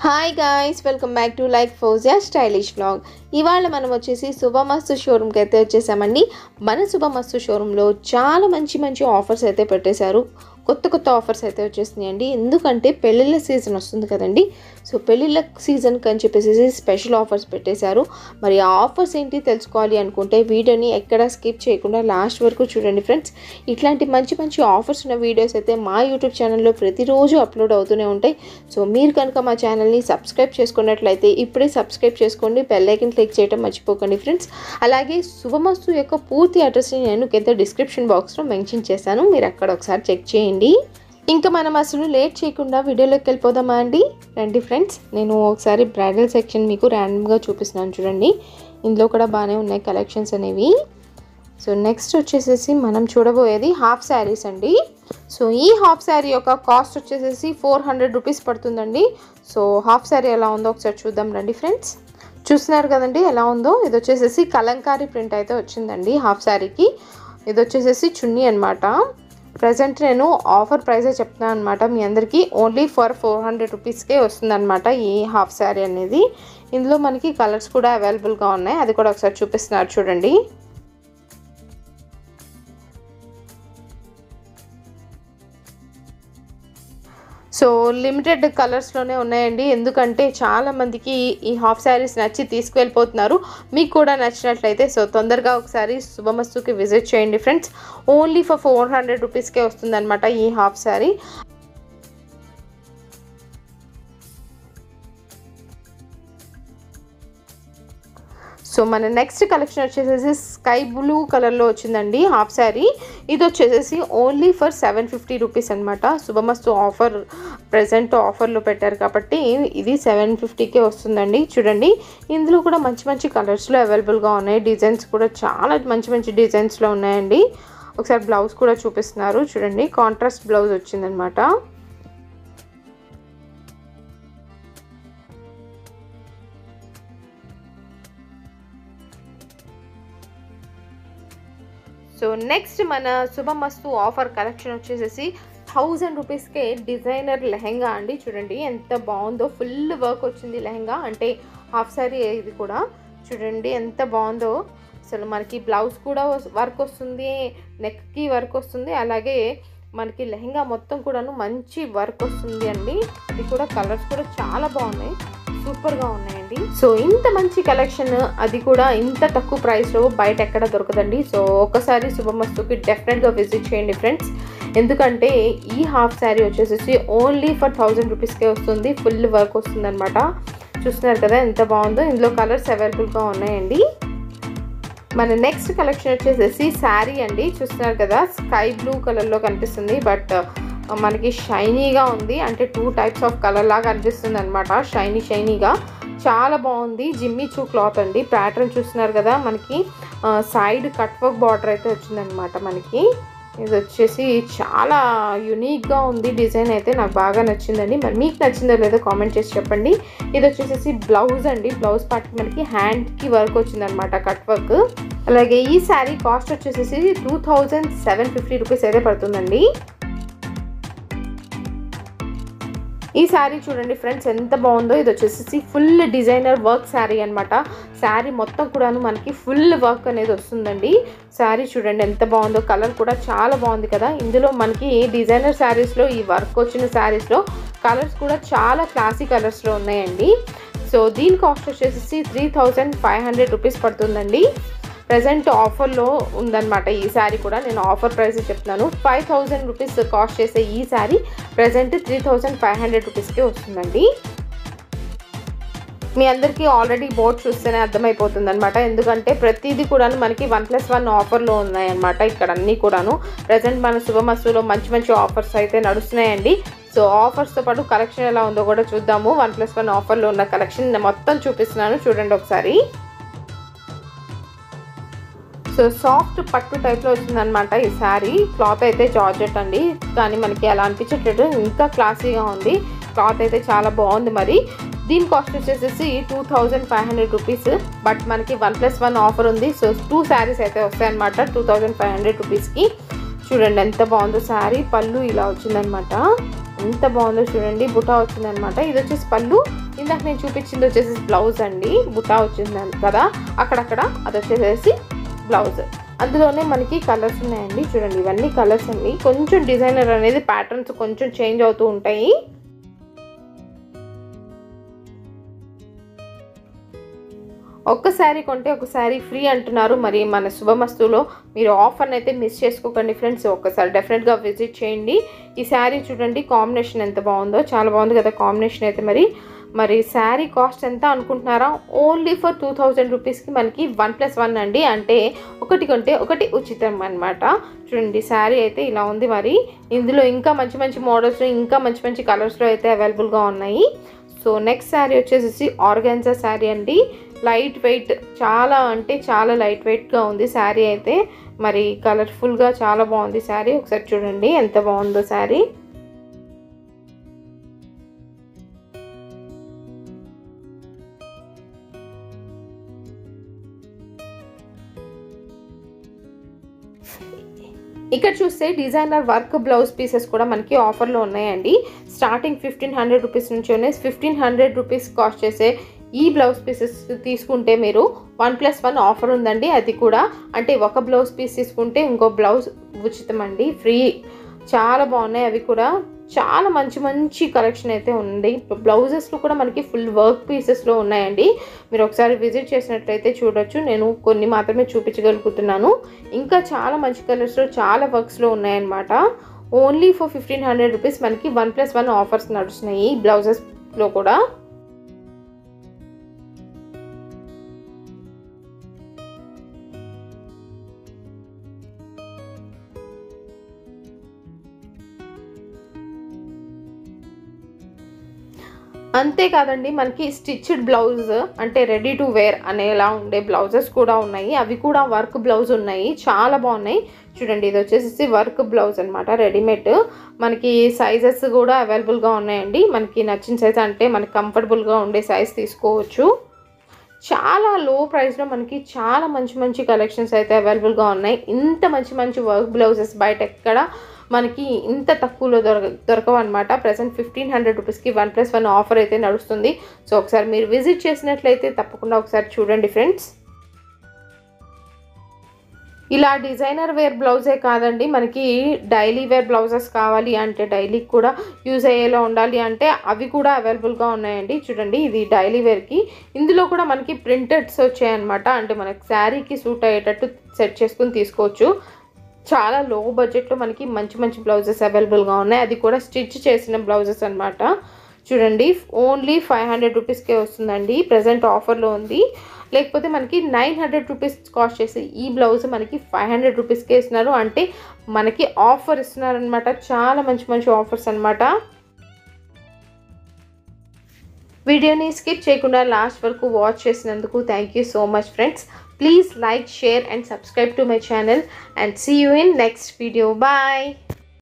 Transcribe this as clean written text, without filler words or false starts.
Hi guys, welcome back to like Fauzia stylish vlog. ఇవాళ మనం వచ్చేసి శుభమస్తు షోరూమ్కి అయితే వచ్చేసామండి. మన శుభమస్తు షోరూంలో చాలా మంచి ఆఫర్స్ అయితే పెట్టేశారు. కొత్త ఆఫర్స్ అయితే వచ్చేసినాయండి. ఎందుకంటే పెళ్ళిళ్ళ సీజన్ వస్తుంది కదండి. సో పెళ్ళిళ్ళ సీజన్కి అని చెప్పేసి స్పెషల్ ఆఫర్స్ పెట్టేశారు. మరి ఆ ఆఫర్స్ ఏంటి తెలుసుకోవాలి అనుకుంటే వీడియోని ఎక్కడ స్కిప్ చేయకుండా లాస్ట్ వరకు చూడండి ఫ్రెండ్స్. ఇట్లాంటి మంచి ఆఫర్స్ ఉన్న వీడియోస్ అయితే మా యూట్యూబ్ ఛానల్లో ప్రతిరోజు అప్లోడ్ అవుతూనే ఉంటాయి. సో మీరు కనుక మా ఛానల్ని సబ్స్క్రైబ్ చేసుకున్నట్లయితే ఇప్పుడే సబ్స్క్రైబ్ చేసుకోండి, బెల్ ఐకాన్ క్లిక్ చేయడం మర్చిపోకండి ఫ్రెండ్స్. అలాగే శుభమస్తు యొక్క పూర్తి అడ్రస్ని నేను కింద డిస్క్రిప్షన్ బాక్స్లో మెన్షన్ చేశాను, మీరు అక్కడ ఒకసారి చెక్ చేయండి. ఇంకా మనం అసలు లేట్ చేయకుండా వీడియోలోకి వెళ్ళిపోదామా అండి. రండి ఫ్రెండ్స్, నేను ఒకసారి బ్రైడల్ సెక్షన్ మీకు ర్యాండమ్గా చూపిస్తున్నాను చూడండి. ఇందులో కూడా బాగానే ఉన్నాయి కలెక్షన్స్ అనేవి. సో నెక్స్ట్ వచ్చేసేసి మనం చూడబోయేది హాఫ్ శారీస్ అండి. సో ఈ హాఫ్ శారీ యొక్క కాస్ట్ వచ్చేసేసి 400 రూపీస్ పడుతుందండి. సో హాఫ్ శారీ ఎలా ఉందో ఒకసారి చూద్దాం రండి ఫ్రెండ్స్. చూస్తున్నారు కదండి ఎలా ఉందో. ఇది వచ్చేసేసి కలంకారీ ప్రింట్ అయితే వచ్చిందండి హాఫ్ శారీకి. ఇది వచ్చేసేసి చున్నీ అనమాట. ప్రజెంట్ నేను ఆఫర్ ప్రైజే చెప్తున్నాను అనమాట మీ అందరికీ. ఓన్లీ ఫర్ 400 రూపీస్కే వస్తుందన్నమాట ఈ హాఫ్ శారీ అనేది. ఇందులో మనకి కలర్స్ కూడా అవైలబుల్గా ఉన్నాయి, అది కూడా ఒకసారి చూపిస్తున్నారు చూడండి. సో లిమిటెడ్ కలర్స్లోనే ఉన్నాయండి, ఎందుకంటే చాలామందికి ఈ హాఫ్ శారీస్ నచ్చి తీసుకువెళ్ళిపోతున్నారు. మీకు కూడా నచ్చినట్లయితే సో తొందరగా ఒకసారి శుభమస్తుకి విజిట్ చేయండి ఫ్రెండ్స్. ఓన్లీ ఫర్ 400 రూపీస్కే వస్తుందన్నమాట ఈ హాఫ్ శారీ. సో మన నెక్స్ట్ కలెక్షన్ వచ్చేసేసి స్కై బ్లూ కలర్లో వచ్చిందండి హాఫ్ శారీ. ఇది వచ్చేసేసి ఓన్లీ ఫర్ 750 రూపీస్ అనమాట. శుభమస్తు ఆఫర్ ప్రజెంట్ ఆఫర్లో పెట్టారు కాబట్టి ఇది 750కే వస్తుందండి. చూడండి ఇందులో కూడా మంచి కలర్స్లో అవైలబుల్గా ఉన్నాయి. డిజైన్స్ కూడా చాలా మంచి డిజైన్స్లో ఉన్నాయండి. ఒకసారి బ్లౌజ్ కూడా చూపిస్తున్నారు చూడండి, కాంట్రాస్ట్ బ్లౌజ్ వచ్చిందనమాట. సో నెక్స్ట్ మన శుభమస్తు ఆఫర్ కలెక్షన్ వచ్చేసేసి 1000 రూపీస్కే డిజైనర్ లెహెంగా అండి. చూడండి ఎంత బాగుందో, ఫుల్ వర్క్ వచ్చింది లెహెంగా, అంటే హాఫ్ శారీ ఇది కూడా. చూడండి ఎంత బాగుందో అసలు. మనకి బ్లౌజ్ కూడా వర్క్ వస్తుంది, నెక్కి వర్క్ వస్తుంది, అలాగే మనకి లెహెంగా మొత్తం కూడాను మంచి వర్క్ వస్తుంది అండి. ఇది కూడా కలర్స్ కూడా చాలా బాగున్నాయి, సూపర్గా ఉన్నాయండి. సో ఇంత మంచి కలెక్షన్, అది కూడా ఇంత తక్కువ ప్రైస్లో బయట ఎక్కడ దొరకదండి. సో ఒకసారి శుభమస్తుకి డెఫినెట్గా విజిట్ చేయండి ఫ్రెండ్స్. ఎందుకంటే ఈ హాఫ్ శారీ వచ్చేసి ఓన్లీ ఫర్ 1000 రూపీస్కే వస్తుంది, ఫుల్ వర్క్ వస్తుంది అనమాట. చూస్తున్నారు కదా ఎంత బాగుందో. ఇందులో కలర్స్ అవైలబుల్గా ఉన్నాయండి. మన నెక్స్ట్ కలెక్షన్ వచ్చేసేసి శారీ అండి. చూస్తున్నారు కదా స్కై బ్లూ కలర్లో కనిపిస్తుంది, బట్ మనకి షైనీగా ఉంది, అంటే 2 టైప్స్ ఆఫ్ కలర్ లాగా అనిపిస్తుంది అనమాట. షైనీగా చాలా బాగుంది. జిమ్మి చూ క్లాత్ అండి. ప్యాటర్న్ చూస్తున్నారు కదా, మనకి సైడ్ కట్ వర్క్ బార్డర్ అయితే వచ్చిందనమాట మనకి. ఇది వచ్చేసి చాలా యునిక్గా ఉంది డిజైన్ అయితే, నాకు బాగా నచ్చిందండి. మరి మీకు నచ్చిందో లేదో కామెంట్ చేసి చెప్పండి. ఇది వచ్చేసి బ్లౌజ్ అండి. బ్లౌజ్ పార్ట్కి మనకి హ్యాండ్కి వర్క్ వచ్చిందనమాట, కట్ వర్క్. అలాగే ఈ శారీ కాస్ట్ వచ్చేసి 2750 రూపీస్ అయితే పడుతుందండి. ఈ శారీ చూడండి ఫ్రెండ్స్ ఎంత బాగుందో. ఇది వచ్చేసి ఫుల్ డిజైనర్ వర్క్ శారీ అనమాట. శారీ మొత్తం కూడాను మనకి ఫుల్ వర్క్ అనేది వస్తుందండి. శారీ చూడండి ఎంత బాగుందో, కలర్ కూడా చాలా బాగుంది కదా. ఇందులో మనకి డిజైనర్ శారీస్లో, ఈ వర్క్ వచ్చిన శారీస్లో కలర్స్ కూడా చాలా క్లాసీ కలర్స్లో ఉన్నాయండి. సో దీని కాస్ట్ వచ్చేసి 3500 రూపీస్ పడుతుందండి. ప్రజెంట్ ఆఫర్లో ఉందన్నమాట ఈ శారీ కూడా. నేను ఆఫర్ ప్రైస్ చెప్తున్నాను. 5000 రూపీస్ కాస్ట్ చేసే ఈ శారీ ప్రజెంట్ 3500 రూపీస్కే వస్తుందండి. మీ అందరికీ ఆల్రెడీ బోర్డ్ చూస్తేనే అర్థమైపోతుంది అనమాట, ఎందుకంటే ప్రతిదీ కూడా మనకి 1+1 ఆఫర్లో ఉన్నాయన్నమాట. ఇక్కడ అన్నీ కూడాను ప్రజెంట్ మన శుభమస్తులో మంచి ఆఫర్స్ అయితే నడుస్తున్నాయండి. సో ఆఫర్స్తో పాటు కలెక్షన్ ఎలా ఉందో కూడా చూద్దాము. 1+1 ఆఫర్లో ఉన్న కలెక్షన్ మొత్తం చూపిస్తున్నాను చూడండి ఒకసారి. సో సాఫ్ట్ పట్టు టైప్లో వచ్చిందనమాట ఈ శారీ. క్లాత్ అయితే జార్జెట్ అండి, కానీ మనకి అలా అనిపించేటట్టు ఇంకా క్లాసీగా ఉంది. క్లాత్ అయితే చాలా బాగుంది. మరి దీని కాస్ట్ వచ్చేసి 2500 రూపీస్, బట్ మనకి 1+1 ఆఫర్ ఉంది. సో 2 శారీస్ అయితే వస్తాయన్నమాట 2500 రూపీస్కి. చూడండి ఎంత బాగుందో శారీ. పళ్ళు ఇలా వచ్చిందనమాట, ఎంత బాగుందో చూడండి. బుటా వచ్చిందనమాట. ఇది వచ్చేసి పళ్ళు. ఇందాక నేను చూపించింది వచ్చేసి బ్లౌజ్ అండి. బుటా వచ్చింది కదా అక్కడక్కడ, అది వచ్చేసేసి బ్లౌజ్. అందులోనే మనకి కలర్స్ ఉన్నాయండి. చూడండి ఇవన్నీ కలర్స్ అండి. కొంచెం డిజైనర్ అనేది ప్యాటర్న్స్ కొంచెం చేంజ్ అవుతూ ఉంటాయి. ఒక్క శారీ కొంటే ఒక శారీ ఫ్రీ అంటున్నారు. మరి మన శుభమస్తులో మీరు ఆఫర్ని అయితే మిస్ చేసుకోకండి ఫ్రెండ్స్. ఒక్కసారి డెఫినెట్గా విజిట్ చేయండి. ఈ శారీ చూడండి కాంబినేషన్ ఎంత బాగుందో, చాలా బాగుంది కదా కాంబినేషన్ అయితే. మరి శారీ కాస్ట్ ఎంత అనుకుంటున్నారా? ఓన్లీ ఫర్ 2000 రూపీస్కి మనకి 1+1 అండి. అంటే ఒకటి కొంటే ఒకటి ఉచితం అనమాట. చూడండి శారీ అయితే ఇలా ఉంది. మరి ఇందులో ఇంకా మంచి మంచి మోడల్స్లో ఇంకా మంచి మంచి కలర్స్లో అయితే అవైలబుల్గా ఉన్నాయి. సో నెక్స్ట్ శారీ వచ్చేసి ఆర్గాన్జా శారీ అండి. లైట్ వెయిట్, చాలా అంటే చాలా లైట్ వెయిట్గా ఉంది శారీ అయితే. మరి కలర్ఫుల్గా చాలా బాగుంది శారీ. ఒకసారి చూడండి ఎంత బాగుందో శారీ. ఇక్కడ చూస్తే డిజైనర్ వర్క్ బ్లౌజ్ పీసెస్ కూడా మనకి ఆఫర్లో ఉన్నాయండి. స్టార్టింగ్ 1500 రూపీస్ నుంచి ఉన్నాయి. 1500 రూపీస్ కాస్ట్ చేసే ఈ బ్లౌజ్ పీసెస్ తీసుకుంటే మీరు 1+1 ఆఫర్ ఉందండి. అది కూడా అంటే ఒక బ్లౌజ్ పీస్ తీసుకుంటే ఇంకో బ్లౌజ్ ఉచితం అండి, ఫ్రీ. చాలా బాగున్నాయి అవి కూడా. చాలా మంచి మంచి కలెక్షన్ అయితే ఉంది. బ్లౌజెస్లో కూడా మనకి ఫుల్ వర్క్ పీసెస్లో ఉన్నాయండి. మీరు ఒకసారి విజిట్ చేసినట్లయితే చూడొచ్చు. నేను కొన్ని మాత్రమే చూపించగలుగుతున్నాను. ఇంకా చాలా మంచి కలర్స్లో చాలా వర్క్స్లో ఉన్నాయన్నమాట. ఓన్లీ ఫర్ 1500 రూపీస్ మనకి 1+1 ఆఫర్స్ నడుస్తున్నాయి బ్లౌజెస్లో కూడా. అంతేకాదండి మనకి స్టిచ్డ్ బ్లౌజ్ అంటే రెడీ టు వేర్ అనేలా ఉండే బ్లౌజెస్ కూడా ఉన్నాయి. అవి కూడా వర్క్ బ్లౌజ్ ఉన్నాయి, చాలా బాగున్నాయి. చూడండి ఇది వచ్చేసి వర్క్ బ్లౌజ్ అనమాట, రెడీమేడ్. మనకి సైజెస్ కూడా అవైలబుల్గా ఉన్నాయండి. మనకి నచ్చిన సైజ్ అంటే మనకి కంఫర్టబుల్గా ఉండే సైజ్ తీసుకోవచ్చు. చాలా లో ప్రైస్లో మనకి చాలా మంచి మంచి కలెక్షన్స్ అయితే అవైలబుల్గా ఉన్నాయి. ఇంత మంచి మంచి వర్క్ బ్లౌజెస్ బయట ఎక్కడ మనకి ఇంత తక్కువలో దొరకవు అనమాట. ప్రజెంట్ 1500 రూపీస్కి 1+1 ఆఫర్ అయితే నడుస్తుంది. సో ఒకసారి మీరు విజిట్ చేసినట్లయితే తప్పకుండా ఒకసారి చూడండి ఫ్రెండ్స్. ఇలా డిజైనర్ వేర్ బ్లౌజే కాదండి, మనకి డైలీ వేర్ బ్లౌజెస్ కావాలి అంటే, డైలీకి కూడా యూజ్ అయ్యేలా ఉండాలి అంటే అవి కూడా అవైలబుల్గా ఉన్నాయండి. చూడండి ఇది డైలీ వేర్కి. ఇందులో కూడా మనకి ప్రింటెడ్స్ వచ్చాయన్నమాట. అంటే మనకి శారీకి సూట్ అయ్యేటట్టు సెట్ చేసుకుని తీసుకోవచ్చు. చాలా లో బడ్జెట్లో మనకి మంచి మంచి బ్లౌజెస్ అవైలబుల్గా ఉన్నాయి. అది కూడా స్టిచ్ చేసిన బ్లౌజెస్ అనమాట. చూడండి ఓన్లీ 500 రూపీస్కే వస్తుందండి. ప్రజెంట్ ఆఫర్లో ఉంది. లేకపోతే మనకి 900 రూపీస్ కాస్ట్ చేసి ఈ బ్లౌజ్ మనకి 500 రూపీస్కే ఇస్తున్నారు. అంటే మనకి ఆఫర్ ఇస్తున్నారనమాట. చాలా మంచి మంచి ఆఫర్స్ అనమాట. వీడియోని స్కిప్ చేయకుండా లాస్ట్ వరకు వాచ్ చేసినందుకు thank you so much friends. Please like, share and subscribe to my channel and see you in next video. Bye.